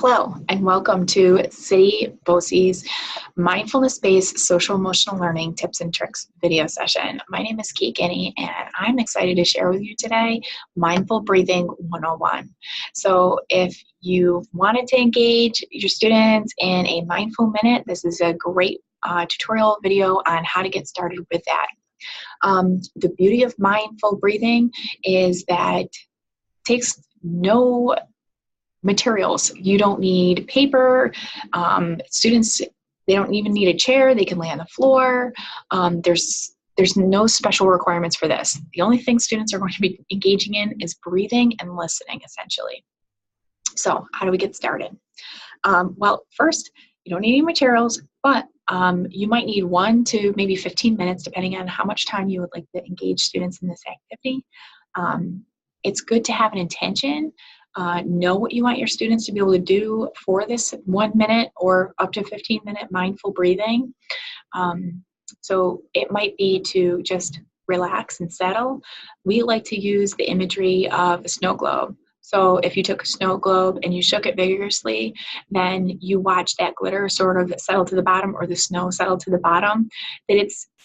Hello, and welcome to City BOCES Mindfulness-Based Social Emotional Learning Tips and Tricks video session. My name is Kate Guinea, and I'm excited to share with you today Mindful Breathing 101. So if you wanted to engage your students in a mindful minute, this is a great tutorial video on how to get started with that. The beauty of mindful breathing is that it takes no materials. You don't need paper. Students, they don't even need a chair. They can lay on the floor. There's no special requirements for this. The only thing students are going to be engaging in is breathing and listening, essentially. So how do we get started? Well, first, you don't need any materials, but you might need 1 to maybe 15 minutes, depending on how much time you would like to engage students in this activity. It's good to have an intention. Know what you want your students to be able to do for this 1 minute or up to 15-minute mindful breathing. So it might be to just relax and settle. We like to use the imagery of a snow globe. So if you took a snow globe and you shook it vigorously, then you watch that glitter sort of settle to the bottom, or the snow settle to the bottom. That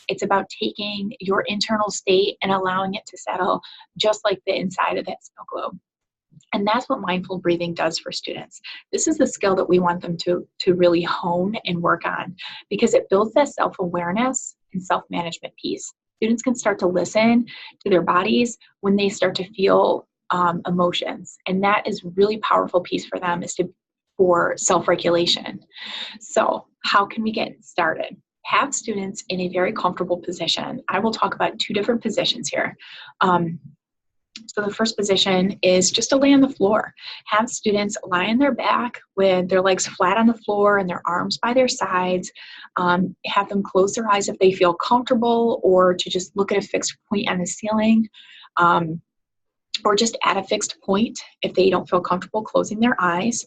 it's about taking your internal state and allowing it to settle just like the inside of that snow globe. And that's what mindful breathing does for students. This is the skill that we want them to really hone and work on, because it builds that self-awareness and self-management piece. Students can start to listen to their bodies when they start to feel emotions. And that is a really powerful piece for them, for self-regulation. So how can we get started? Have students in a very comfortable position. I will talk about 2 different positions here. So the first position is just to lay on the floor. Have students lie on their back with their legs flat on the floor and their arms by their sides. Have them close their eyes if they feel comfortable, or to just look at a fixed point on the ceiling, or just at a fixed point if they don't feel comfortable closing their eyes.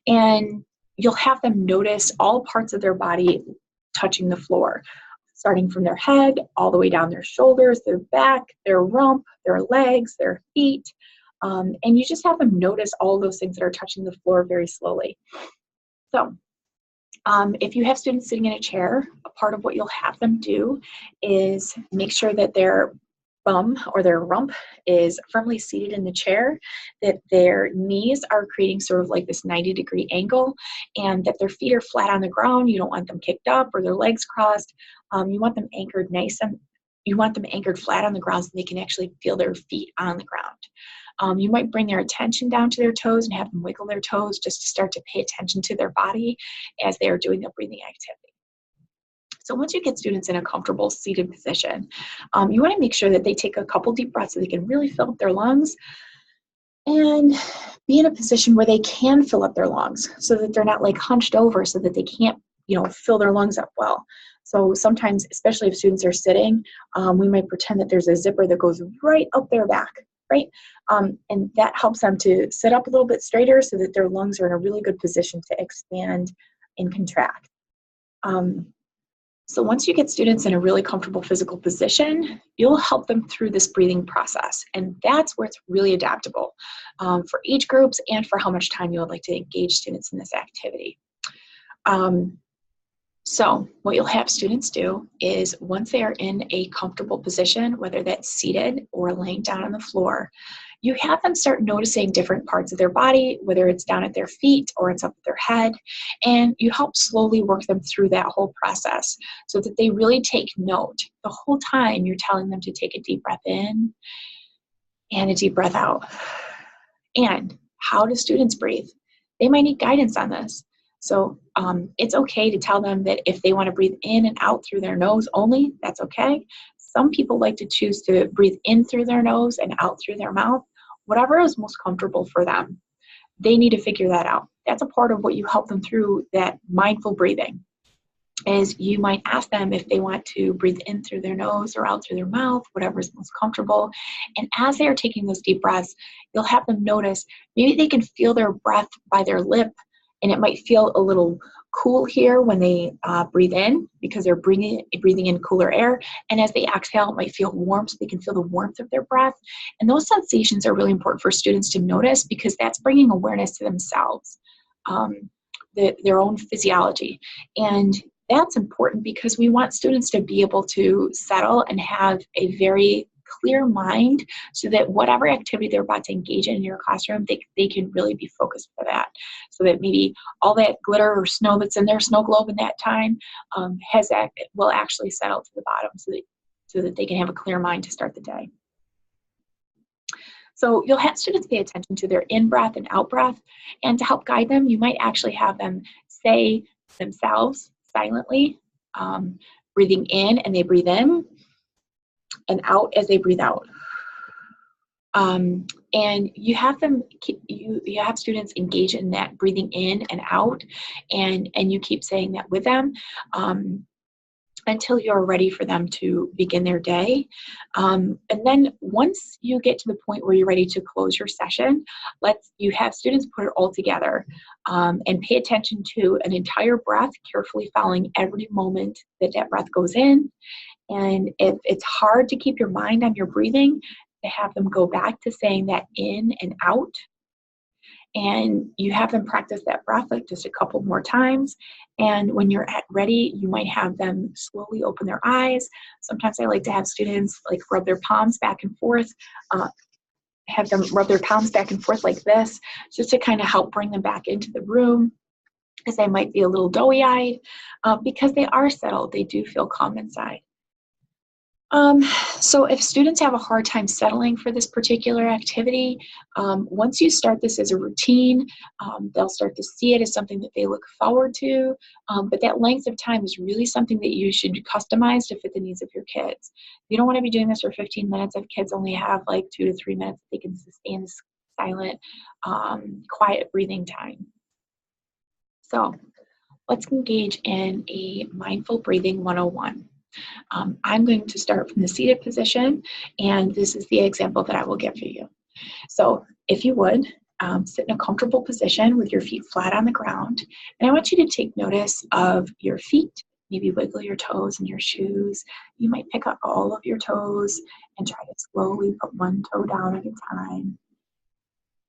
And you'll have them notice all parts of their body touching the floor, starting from their head all the way down their shoulders, their back, their rump, their legs, their feet. And you just have them notice all those things that are touching the floor very slowly. So if you have students sitting in a chair, a part of what you'll have them do is make sure that their bum or their rump is firmly seated in the chair, that their knees are creating sort of like this 90-degree angle, and that their feet are flat on the ground. You don't want them kicked up or their legs crossed. You want them anchored you want them anchored flat on the ground so they can actually feel their feet on the ground. You might bring their attention down to their toes and have them wiggle their toes just to start to pay attention to their body as they are doing the breathing activity. So once you get students in a comfortable seated position, you want to make sure that they take a couple deep breaths so they can really fill up their lungs and be in a position where they can fill up their lungs, so that they're not like hunched over so that they can't, fill their lungs up well. So sometimes, especially if students are sitting, we might pretend that there's a zipper that goes right up their back, right? And that helps them to sit up a little bit straighter so that their lungs are in a really good position to expand and contract. So once you get students in a really comfortable physical position, you'll help them through this breathing process. And that's where it's really adaptable for age groups and for how much time you would like to engage students in this activity. So what you'll have students do is, once they are in a comfortable position, whether that's seated or laying down on the floor, you have them start noticing different parts of their body, whether it's down at their feet or it's up at their head, and you help slowly work them through that whole process so that they really take note. The whole time you're telling them to take a deep breath in and a deep breath out. And how do students breathe? They might need guidance on this. So it's okay to tell them that if they want to breathe in and out through their nose only, that's okay. Some people like to choose to breathe in through their nose and out through their mouth. Whatever is most comfortable for them. They need to figure that out. That's a part of what you help them through that mindful breathing. Is you might ask them if they want to breathe in through their nose or out through their mouth, whatever is most comfortable. And as they are taking those deep breaths, you'll have them notice, maybe they can feel their breath by their lip, and it might feel a little cool here when they breathe in, because they're breathing in cooler air. And as they exhale, it might feel warm, so they can feel the warmth of their breath. And those sensations are really important for students to notice, because that's bringing awareness to themselves. their own physiology. And that's important because we want students to be able to settle and have a very clear mind so that whatever activity they're about to engage in your classroom, they can really be focused for that. So that maybe all that glitter or snow that's in their snow globe in that time will actually settle to the bottom so that they can have a clear mind to start the day. So you'll have students pay attention to their in-breath and out-breath, and to help guide them, you might actually have them say themselves silently, breathing in and they breathe in, and out as they breathe out. And you have them, you have students engage in that breathing in and out, and you keep saying that with them until you're ready for them to begin their day. And then once you get to the point where you're ready to close your session, you have students put it all together and pay attention to an entire breath, carefully following every moment that breath goes in. And if it's hard to keep your mind on your breathing, to have them go back to saying that in and out. And you have them practice that breath like just a couple more times. And when you're ready, you might have them slowly open their eyes. Sometimes I like to have students like rub their palms back and forth, have them rub their palms back and forth like this, just to kind of help bring them back into the room, as they might be a little doughy-eyed, because they are settled. They do feel calm inside. So if students have a hard time settling for this particular activity, once you start this as a routine, they'll start to see it as something that they look forward to, but that length of time is really something that you should customize to fit the needs of your kids. You don't want to be doing this for 15 minutes if kids only have like 2 to 3 minutes they can sustain this silent, quiet breathing time. So let's engage in a mindful breathing 101. I'm going to start from the seated position, and this is the example that I will give for you. So if you would, sit in a comfortable position with your feet flat on the ground, and I want you to take notice of your feet. Maybe wiggle your toes in your shoes. You might pick up all of your toes and try to slowly put one toe down at a time.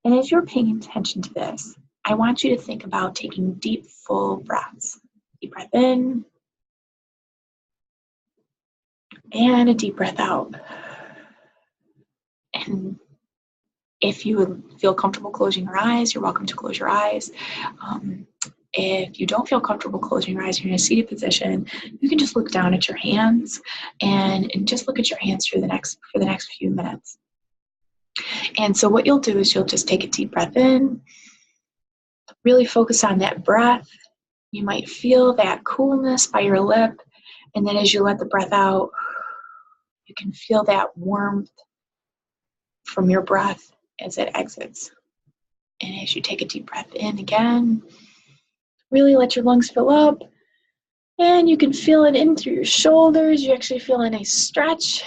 And as you're paying attention to this, I want you to think about taking deep, full breaths. Deep breath in, and a deep breath out. And if you would feel comfortable closing your eyes, you're welcome to close your eyes. If you don't feel comfortable closing your eyes, you're in a seated position, you can just look down at your hands and just look at your hands for the next few minutes. And so what you'll do is you'll just take a deep breath in, really focus on that breath. You might feel that coolness by your lip, and then as you let the breath out, you can feel that warmth from your breath as it exits. And as you take a deep breath in again, really let your lungs fill up, and you can feel it in through your shoulders. You actually feel a nice stretch,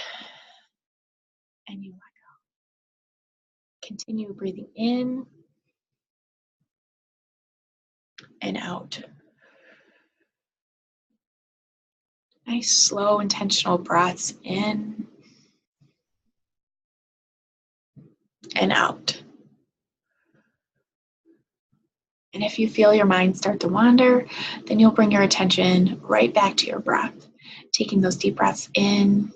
and you let go. Continue breathing in and out. Nice, slow, intentional breaths in and out. And if you feel your mind start to wander, then you'll bring your attention right back to your breath, taking those deep breaths in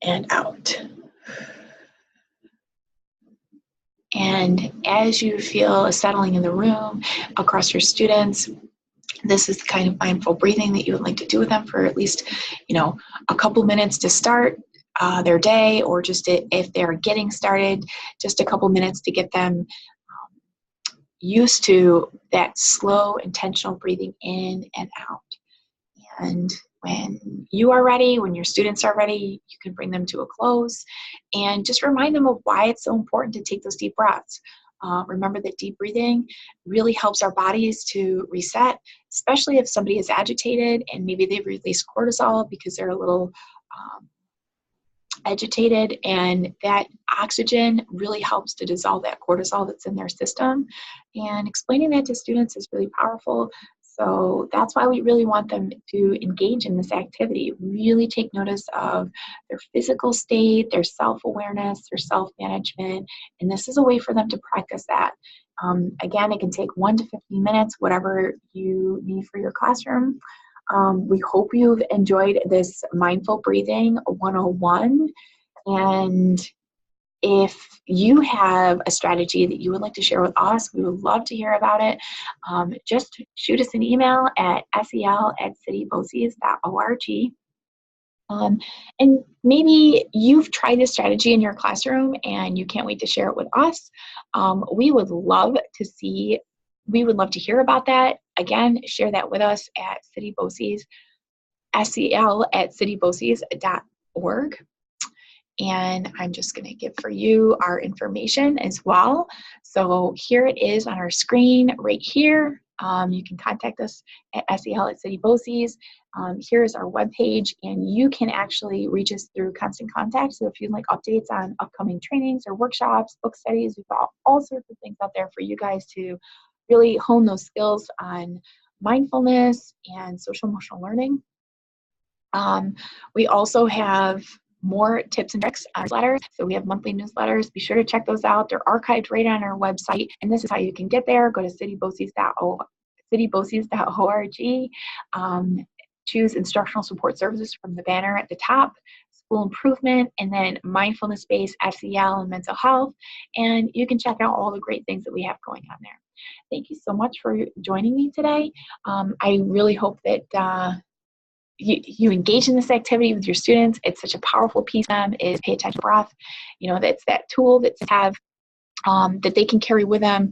and out. And as you feel a settling in the room across your students, this is the kind of mindful breathing that you would like to do with them for at least, a couple minutes to start their day, or just if they're getting started, just a couple minutes to get them used to that slow, intentional breathing in and out. And when you are ready, when your students are ready, you can bring them to a close and just remind them of why it's so important to take those deep breaths. Remember that deep breathing really helps our bodies to reset, especially if somebody is agitated and maybe they've released cortisol because they're a little agitated, and that oxygen really helps to dissolve that cortisol that's in their system. And explaining that to students is really powerful. So that's why we really want them to engage in this activity, really take notice of their physical state, their self-awareness, their self-management, and this is a way for them to practice that. Again, it can take 1 to 15 minutes, whatever you need for your classroom. We hope you've enjoyed this Mindful Breathing 101, and if you have a strategy that you would like to share with us, we would love to hear about it. Just shoot us an email at sel@cityboces.org. And maybe you've tried this strategy in your classroom and you can't wait to share it with us. We would love to hear about that. Again, share that with us at CityBOCES, sel@cityboces.org. And I'm just going to give for you our information as well. So here it is on our screen right here. You can contact us at sel@cityboces. Here's our webpage, and you can actually reach us through Constant Contact. So if you'd like updates on upcoming trainings or workshops, book studies, we've got all sorts of things out there for you guys to really hone those skills on mindfulness and social emotional learning. We also have more tips and tricks on our newsletters. So we have monthly newsletters. Be sure to check those out. They're archived right on our website. And this is how you can get there. Go to cityboces.org. Choose Instructional Support Services from the banner at the top, School Improvement, and then Mindfulness Based SEL and Mental Health. And you can check out all the great things that we have going on there. Thank you so much for joining me today. I really hope that you engage in this activity with your students. It's such a powerful piece of them is pay attention to breath. That's that tool that they have that they can carry with them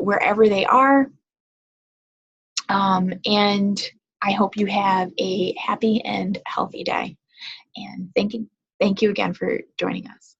wherever they are. And I hope you have a happy and healthy day. And thank you again for joining us.